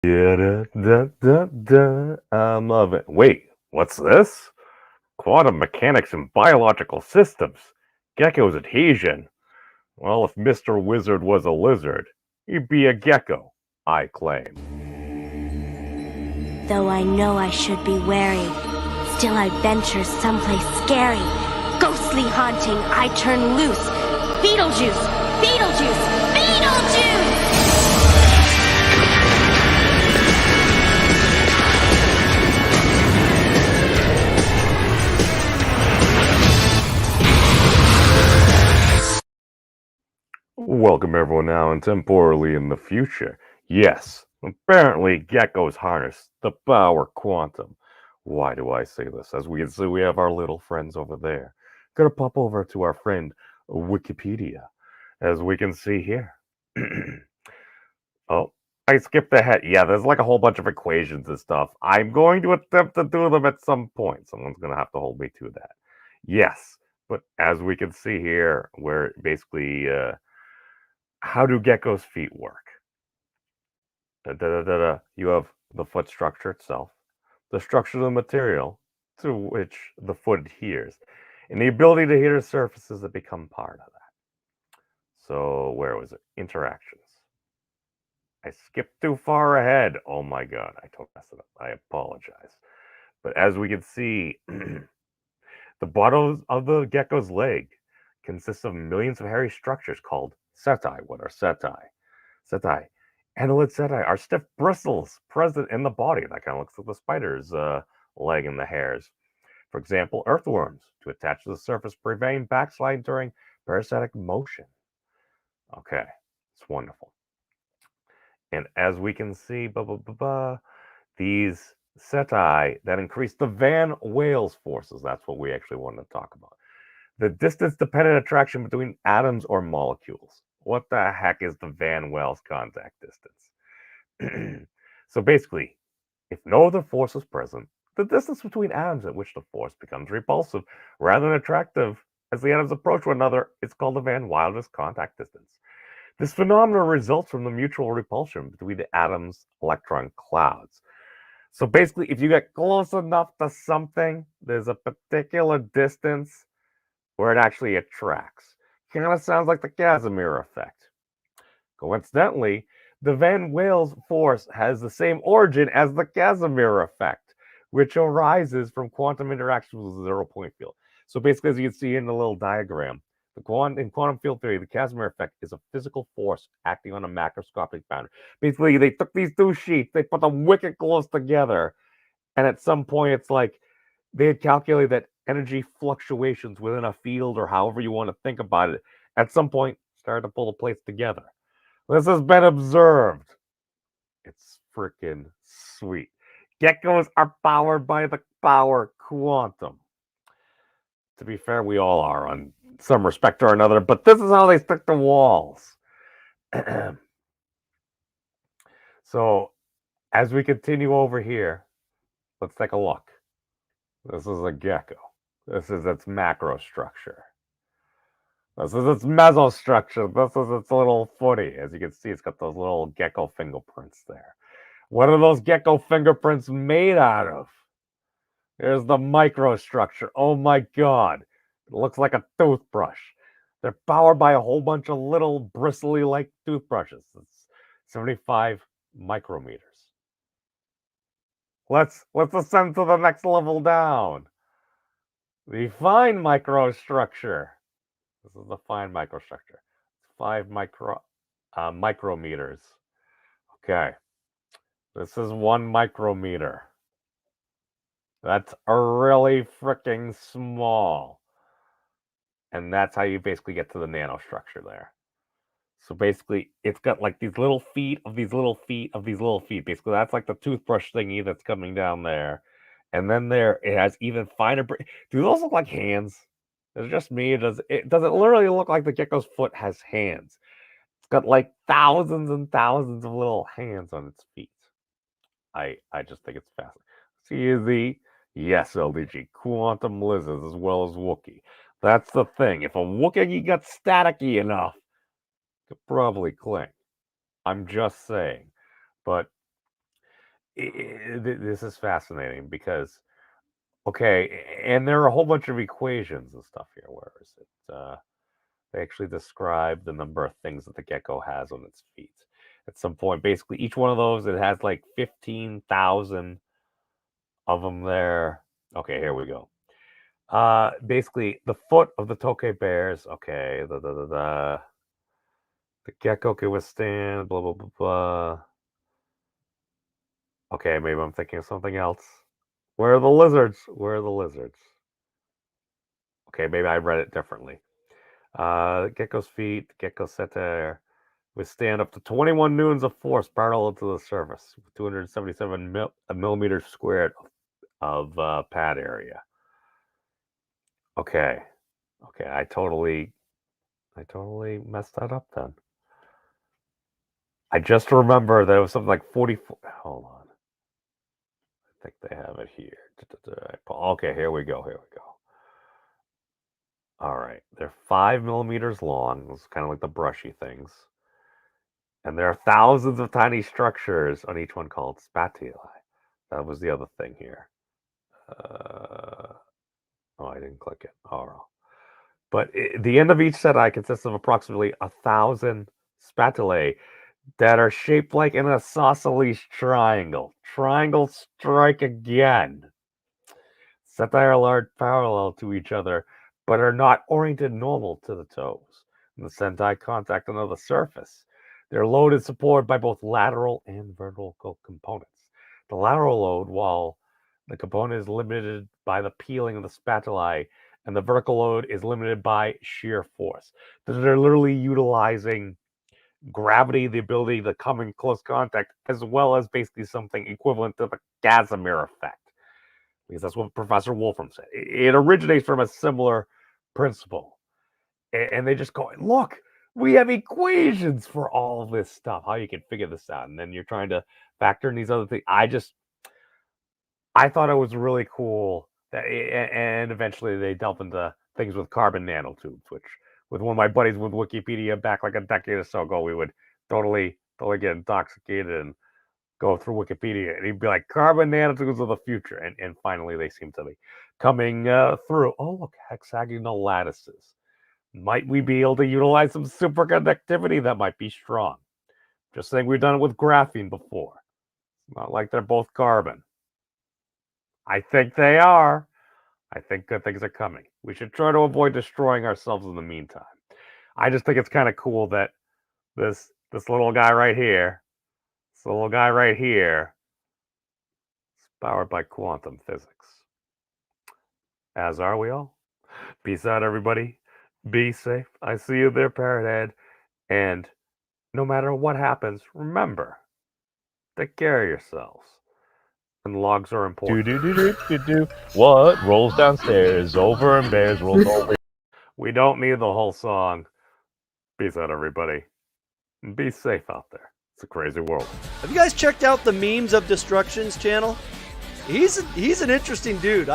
Yeah, da, da, da. I'm loving. Wait, what's this? Quantum mechanics and biological systems. Gecko's adhesion. Well, if Mr. Wizard was a lizard, he'd be a gecko, I claim. Though I know I should be wary, still I venture someplace scary. Ghostly haunting, I turn loose. Beetlejuice! Beetlejuice! Beetlejuice! Welcome everyone now and temporally in the future. Yes, apparently geckos harness the power quantum. Why do I say this? As we can see, we have our little friends over there. Gonna pop over to our friend Wikipedia, as we can see here. Oh, I skipped ahead. Yeah, there's like a whole bunch of equations and stuff. I'm going to attempt to do them at some point. Someone's gonna have to hold me to that. Yes, but as we can see here, we're basically how do geckos' feet work? You have the foot structure itself, the structure of the material to which the foot adheres, and the ability to adhere to surfaces that become part of that. So, where was it? Interactions. I skipped too far ahead. Oh my god, I totally messed it up. I apologize. But as we can see, the bottom of the gecko's leg consists of millions of hairy structures called setae. What are setae? Setae. Annelid setae are stiff bristles present in the body. That kind of looks like the spider's leg and the hairs. For example, earthworms to attach to the surface, preventing backsliding during parasitic motion. Okay, it's wonderful. And as we can see, these setae that increase the Van Wales forces. That's what we actually wanted to talk about. The distance-dependent attraction between atoms or molecules. What the heck is the Van Wales contact distance? So basically, if no other force is present, the distance between atoms at which the force becomes repulsive rather than attractive as the atoms approach one another is called the Van Wilders contact distance. This phenomenon results from the mutual repulsion between the atoms' electron clouds. So basically, if you get close enough to something, there's a particular distance where it actually attracts. Kind of sounds like the Casimir effect. Coincidentally, the Van Wales force has the same origin as the Casimir effect, which arises from quantum interactions with the zero-point field. So basically, as you can see in the little diagram, in quantum field theory, the Casimir effect is a physical force acting on a macroscopic boundary. Basically, they took these two sheets, they put them wicked close together, and at some point, it's like they had calculated that energy fluctuations within a field, or however you want to think about it, at some point started to pull the plates together. This has been observed. It's freaking sweet. Geckos are powered by the power quantum. To be fair, we all are on some respect or another, but this is how they stick to walls. So, as we continue over here, let's take a look. This is a gecko. This is its macrostructure. This is its mesostructure. This is its little footy. As you can see, it's got those little gecko fingerprints there. What are those gecko fingerprints made out of? There's the microstructure. Oh my god. It looks like a toothbrush. They're powered by a whole bunch of little bristly like toothbrushes. It's 75 micrometers. Let's ascend to the next level down. The fine microstructure. This is the fine microstructure. 5 micrometers. Okay. This is 1 micrometer. That's a really freaking small. And that's how you basically get to the nanostructure there. So basically, it's got like these little feet of these little feet of these little feet. Basically, that's like the toothbrush thingy that's coming down there. And then there, it has even finer. Do those look like hands? Is it just me? Does it literally look like the gecko's foot has hands? It's got like thousands and thousands of little hands on its feet. I just think it's fascinating. See the yes, LDG quantum lizards as well as Wookiee. That's the thing. If a Wookiee got staticky enough, it could probably cling. I'm just saying. But This is fascinating because, okay, and there are a whole bunch of equations and stuff here. Where is it? They actually describe the number of things that the gecko has on its feet. At some point, basically, each one of those, it has like 15,000 of them there. Okay, here we go. Basically, the foot of the tokay bears. Okay, the gecko can withstand blah blah blah blah. Okay, maybe I'm thinking of something else. Where are the lizards? Where are the lizards? Okay, maybe I read it differently. Gecko's feet, gecko setter, withstand up to 21 newtons of force parallel to the surface, with 277 millimeters squared of pad area. Okay, okay, I totally messed that up then. I just remember that it was something like 44. Hold on. I think they have it here. Okay, here we go. Here we go. All right. They're 5 millimeters long. It's kind of like the brushy things. And there are thousands of tiny structures on each one called spatulae. That was the other thing here. Oh, I didn't click it. Oh, well. But the end of each set eye consists of approximately 1,000 spatulae that are shaped like an isosceles triangle. Triangle strike again. Setae are large parallel to each other, but are not oriented normal to the toes. And the setae contact another surface. Their load is supported by both lateral and vertical components. The lateral load, while the component is limited by the peeling of the spatulae, and the vertical load is limited by shear force. They're literally utilizing gravity, the ability to come in close contact, as well as basically something equivalent to the Casimir effect. Because that's what Professor Wolfram said. It originates from a similar principle. And they just go, look, we have equations for all this stuff, how you can figure this out. And then you're trying to factor in these other things. I thought it was really cool that, and eventually they delved into things with carbon nanotubes, which with one of my buddies with Wikipedia back like a decade or so ago, we would totally get intoxicated and go through Wikipedia, and he'd be like, carbon nanotubes of the future. And finally, they seem to be coming through. Oh, look, hexagonal lattices. Might we be able to utilize some superconductivity that might be strong? Just saying, we've done it with graphene before. It's not like they're both carbon. I think they are. I think good things are coming. We should try to avoid destroying ourselves in the meantime. I just think it's kind of cool that this little guy right here, is powered by quantum physics. As are we all. Peace out, everybody. Be safe. I see you there, Parrothead. And no matter what happens, remember, take care of yourselves. And logs are important. Do. What rolls downstairs? Over and bears rolls over. We don't need the whole song. Peace out, everybody. And be safe out there. It's a crazy world. Have you guys checked out the Memes of Destruction's channel? He's an interesting dude.